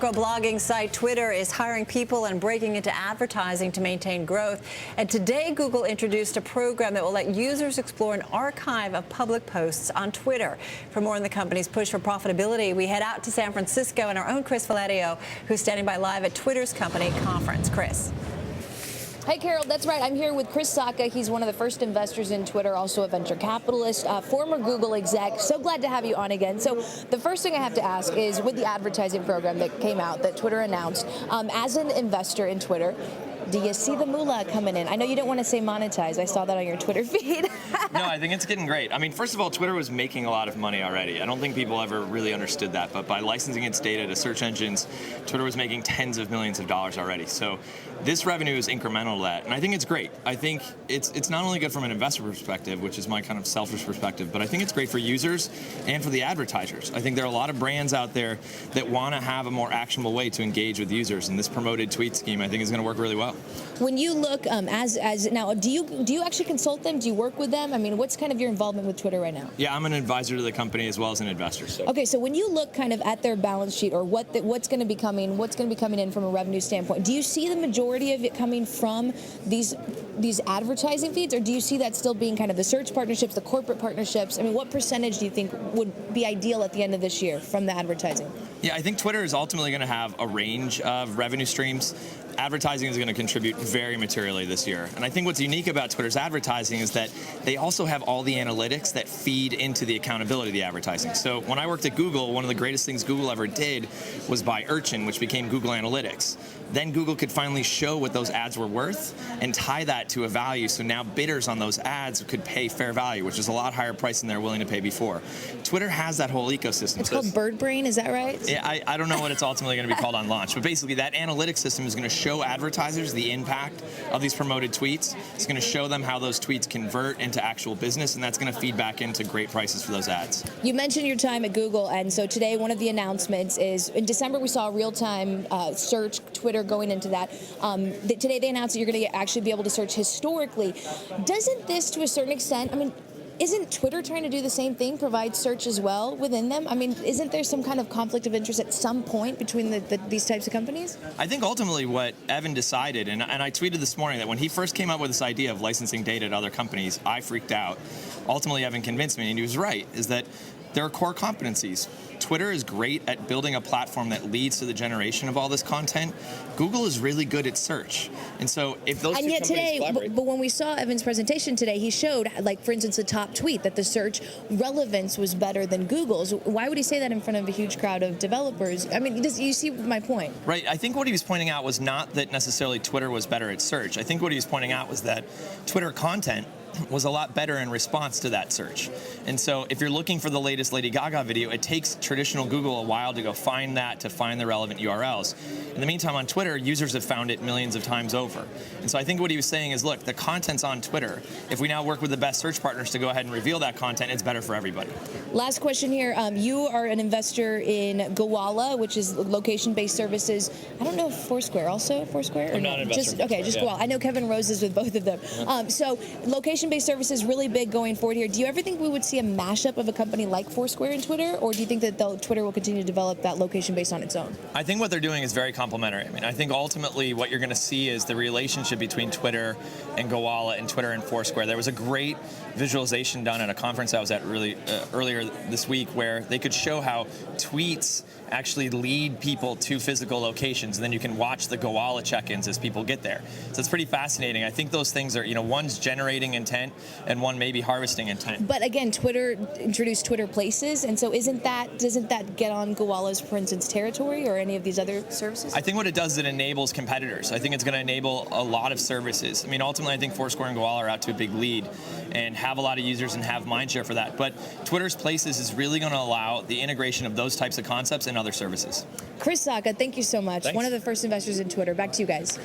microblogging site Twitter is hiring people and breaking into advertising to maintain growth. And today, Google introduced a program that will let users explore an archive of public posts on Twitter. For more on the company's push for profitability, we head out to San Francisco and our own Chris Valerio, who's standing by live at Twitter's company conference. Chris. Hey, Carol, that's right. I'm here with Chris Sacca. He's one of the first investors in Twitter, also a venture capitalist, former Google exec. So glad to have you on again. So the first thing I have to ask is, with the advertising program that came out, that Twitter announced, as an investor in Twitter, do you see the moolah coming in? I know you don't want to say monetize. I saw that on your Twitter feed. No, I think it's getting great. I mean, first of all, Twitter was making a lot of money already. I don't think people ever really understood that. But by licensing its data to search engines, Twitter was making tens of millions of dollars already. So this revenue is incremental to that. And I think it's great. I think it's not only good from an investor perspective, which is my kind of selfish perspective, but I think it's great for users and for the advertisers. I think there are a lot of brands out there that want to have a more actionable way to engage with users. And this promoted tweet scheme, I think, is going to work really well. When you look as now, do you actually consult them? Do you work with them? I mean, what's kind of your involvement with Twitter right now? Yeah, I'm an advisor to the company as well as an investor. So. Okay, so when you look kind of at their balance sheet, or what's going to be coming in from a revenue standpoint, do you see the majority of it coming from these advertising feeds, or do you see that still being kind of the search partnerships, the corporate partnerships? I mean, what percentage do you think would be ideal at the end of this year from the advertising? Yeah, I think Twitter is ultimately going to have a range of revenue streams. Advertising is going to contribute very materially this year. And I think what's unique about Twitter's advertising is that they also have all the analytics that feed into the accountability of the advertising. So when I worked at Google, one of the greatest things Google ever did was buy Urchin, which became Google Analytics. Then Google could finally show what those ads were worth and tie that to a value. So now bidders on those ads could pay fair value, which is a lot higher price than they're willing to pay before. Twitter has that whole ecosystem. It's called Bird Brain, is that right? Yeah, I don't know what it's ultimately going to be called on launch, but basically that analytics system is going to show advertisers the impact of these promoted tweets. It's going to show them how those tweets convert into actual business, and that's going to feed back into great prices for those ads. You mentioned your time at Google, and so today one of the announcements is, in December we saw real-time search, Twitter going into that. Today they announced that you're going to actually be able to search historically. Doesn't this, to a certain extent, I mean, isn't Twitter trying to do the same thing, provide search as well within them? I mean, isn't there some kind of conflict of interest at some point between these types of companies? I think ultimately what Evan decided, and I tweeted this morning that when he first came up with this idea of licensing data to other companies, I freaked out. Ultimately, Evan convinced me, and he was right, is that there are core competencies. Twitter is great at building a platform that leads to the generation of all this content. Google is really good at search. And so if those two companies collaborate... But when we saw Evan's presentation today, he showed, like, for instance, the top tweet, that the search relevance was better than Google's. Why would he say that in front of a huge crowd of developers? I mean, you see my point. Right. I think what he was pointing out was not that necessarily Twitter was better at search. I think what he was pointing out was that Twitter content was a lot better in response to that search. And so if you're looking for the latest Lady Gaga video, it takes traditional Google a while to go find that, to find the relevant URLs. In the meantime, on Twitter, users have found it millions of times over. And so I think what he was saying is, look, the content's on Twitter. If we now work with the best search partners to go ahead and reveal that content, it's better for everybody. Last question here. You are an investor in Gowalla, which is location-based services. I don't know if Foursquare also? Foursquare? I'm not an investor. Just Gowalla. I know Kevin Rose is with both of them. So location-based services really big going forward here. Do you ever think we would see a mashup of a company like Foursquare and Twitter, or do you think that Twitter will continue to develop that location-based on its own? I think what they're doing is very complementary. I mean, I think ultimately what you're going to see is the relationship between Twitter and Gowalla and Twitter and Foursquare. There was a great visualization done at a conference I was at earlier this week where they could show how tweets actually lead people to physical locations, and then you can watch the Gowalla check-ins as people get there. So it's pretty fascinating. I think those things are, one's generating intent and one may be harvesting intent. But again, Twitter introduced Twitter Places, and so doesn't that get on Gowalla's, for instance, territory or any of these other services? I think what it does is it enables competitors. I think it's going to enable a lot of services. I mean, ultimately, I think Foursquare and Gowalla are out to a big lead and have a lot of users and have mindshare for that. But Twitter's Places is really going to allow the integration of those types of concepts and other services. Chris Sacca, thank you so much. Thanks. One of the first investors in Twitter. Back to you guys.